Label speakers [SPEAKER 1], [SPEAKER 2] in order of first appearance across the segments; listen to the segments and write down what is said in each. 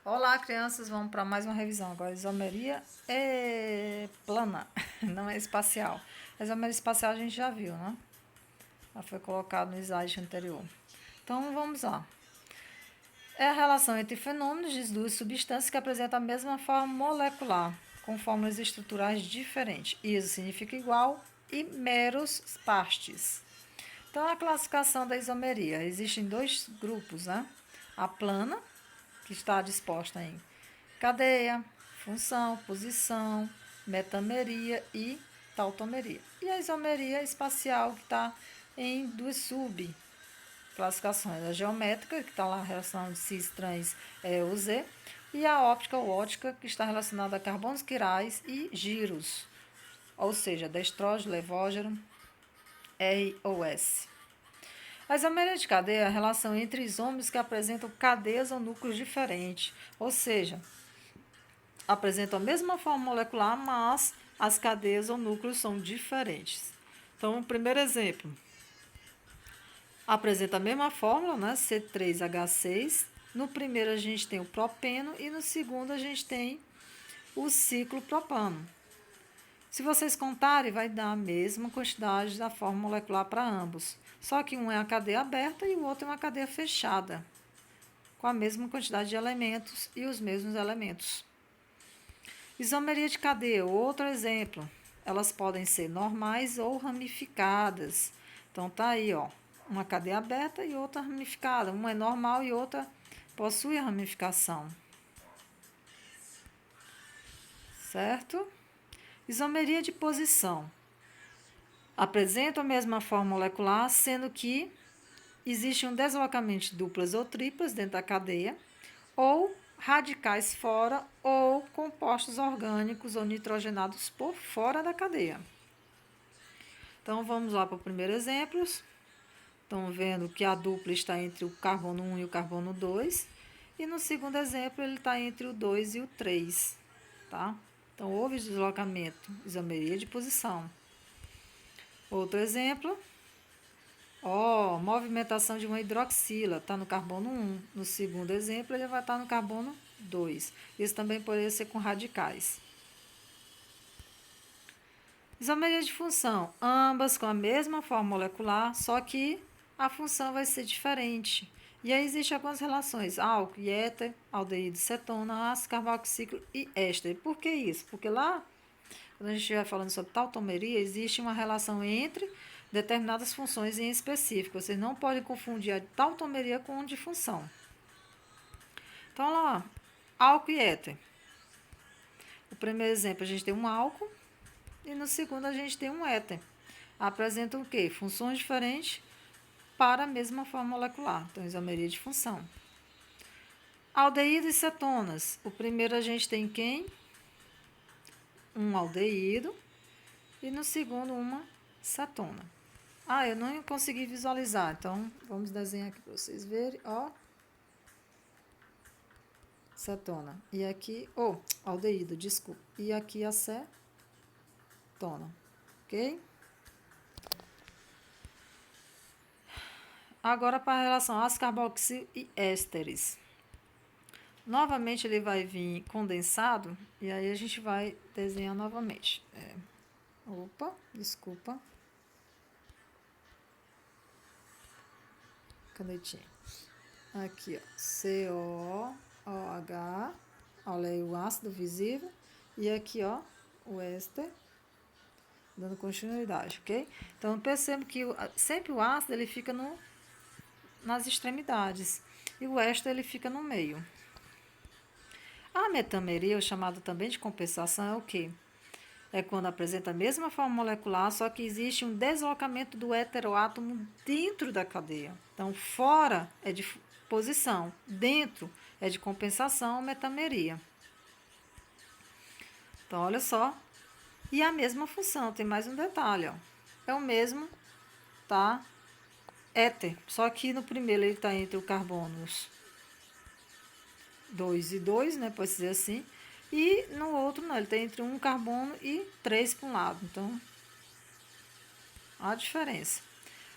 [SPEAKER 1] Olá, crianças, vamos para mais uma revisão. Agora, isomeria é plana, não é espacial. A isomeria espacial a gente já viu, né? Já foi colocado no slide anterior. Então, vamos lá. É a relação entre fenômenos de duas substâncias que apresentam a mesma forma molecular, com fórmulas estruturais diferentes. Isso significa igual e meros partes. Então, a classificação da isomeria. Existem dois grupos, né? A plana, que está disposta em cadeia, função, posição, metameria e tautomeria. E a isomeria espacial, que está em duas subclassificações. A geométrica, que está lá relacionada a cis, trans, ou Z, e a óptica ou ótica, que está relacionada a carbonos quirais e giros, ou seja, destrógeno, levógeno, R ou S. A isomeria de cadeia é a relação entre isômeros que apresentam cadeias ou núcleos diferentes, ou seja, apresentam a mesma forma molecular, mas as cadeias ou núcleos são diferentes. Então, o primeiro exemplo apresenta a mesma fórmula, né? C3H6. No primeiro a gente tem o propeno e no segundo a gente tem o ciclopropano. Se vocês contarem, vai dar a mesma quantidade da forma molecular para ambos. Só que um é a cadeia aberta e o outro é uma cadeia fechada, com a mesma quantidade de elementos e os mesmos elementos. Isomeria de cadeia, outro exemplo. Elas podem ser normais ou ramificadas. Então, tá aí, ó, uma cadeia aberta e outra ramificada. Uma é normal e outra possui ramificação. Certo? Isomeria de posição. Apresentam a mesma forma molecular, sendo que existe um deslocamento de duplas ou triplas dentro da cadeia, ou radicais fora, ou compostos orgânicos ou nitrogenados por fora da cadeia. Então, vamos lá para o primeiro exemplo. Estão vendo que a dupla está entre o carbono 1 e o carbono 2. E no segundo exemplo, ele está entre o 2 e o 3. Tá? Então, houve deslocamento, isomeria de posição. Outro exemplo, movimentação de uma hidroxila, está no carbono 1. No segundo exemplo, ele vai estar no carbono 2. Isso também poderia ser com radicais. Isomeria de função, ambas com a mesma forma molecular, só que a função vai ser diferente. E aí existem algumas relações, álcool e éter, aldeído e cetona, ácido carboxílico e éster. Por que isso? Porque lá, quando a gente estiver falando sobre tautomeria, existe uma relação entre determinadas funções em específico. Vocês não podem confundir a tautomeria com a de função. Então, lá, álcool e éter. O primeiro exemplo, a gente tem um álcool e no segundo a gente tem um éter. Apresentam o quê? Funções diferentes para a mesma forma molecular. Então, isomeria de função. Aldeído e cetonas. O primeiro a gente tem quem? Um aldeído e no segundo uma cetona. Eu não consegui visualizar, então vamos desenhar aqui para vocês verem, ó. Cetona. E aqui, aldeído, desculpa. E aqui a cetona, ok? Agora para a relação ácido carboxílico e ésteres. Novamente ele vai vir condensado e aí a gente vai desenhar novamente. Desculpa. Canetinha. Aqui, ó. COOH. Olha aí o ácido visível. E aqui, ó, o éster. Dando continuidade, ok? Então, percebo que sempre o ácido ele fica nas extremidades. E o éster ele fica no meio. A metameria, chamada também de compensação, é o quê? É quando apresenta a mesma forma molecular, só que existe um deslocamento do heteroátomo dentro da cadeia. Então, fora é de posição, dentro é de compensação, metameria. Então, olha só. E a mesma função, tem mais um detalhe, ó. É o mesmo, tá? Éter, só que no primeiro ele está entre o carbonos 2 e 2, né? Pode ser assim. E no outro, não, ele está entre um carbono e 3 para um lado. Então, a diferença.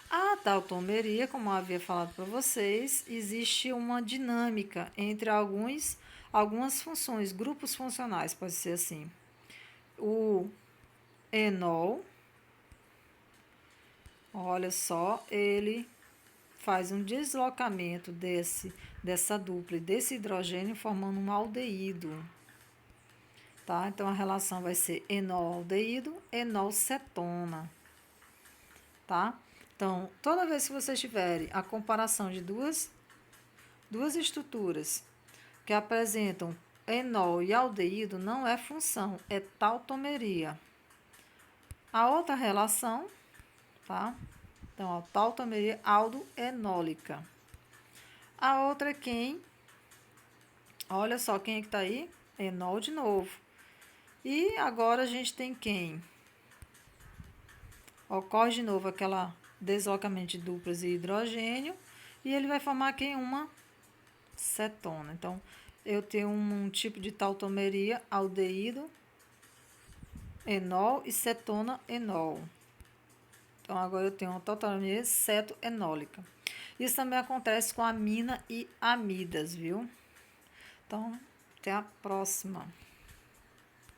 [SPEAKER 1] A tautomeria, como eu havia falado para vocês, existe uma dinâmica entre algumas funções, grupos funcionais, pode ser assim. O enol, olha só, ele faz um deslocamento dessa dupla e desse hidrogênio formando um aldeído. Tá? Então a relação vai ser enol-aldeído, enol-cetona. Tá? Então, toda vez que vocês tiverem a comparação de duas estruturas que apresentam enol e aldeído, não é função, é tautomeria. A outra relação, tá? Então, a tautomeria aldo-enólica. A outra é quem? Olha só quem é que tá aí? Enol de novo. E agora a gente tem quem? Ocorre de novo aquela deslocamento de duplas e hidrogênio. E ele vai formar quem? Uma cetona. Então, eu tenho um tipo de tautomeria aldeído, enol e cetona enol. Então, agora eu tenho uma tautomeria cetoenólica. Isso também acontece com amina e amidas, viu? Então, até a próxima.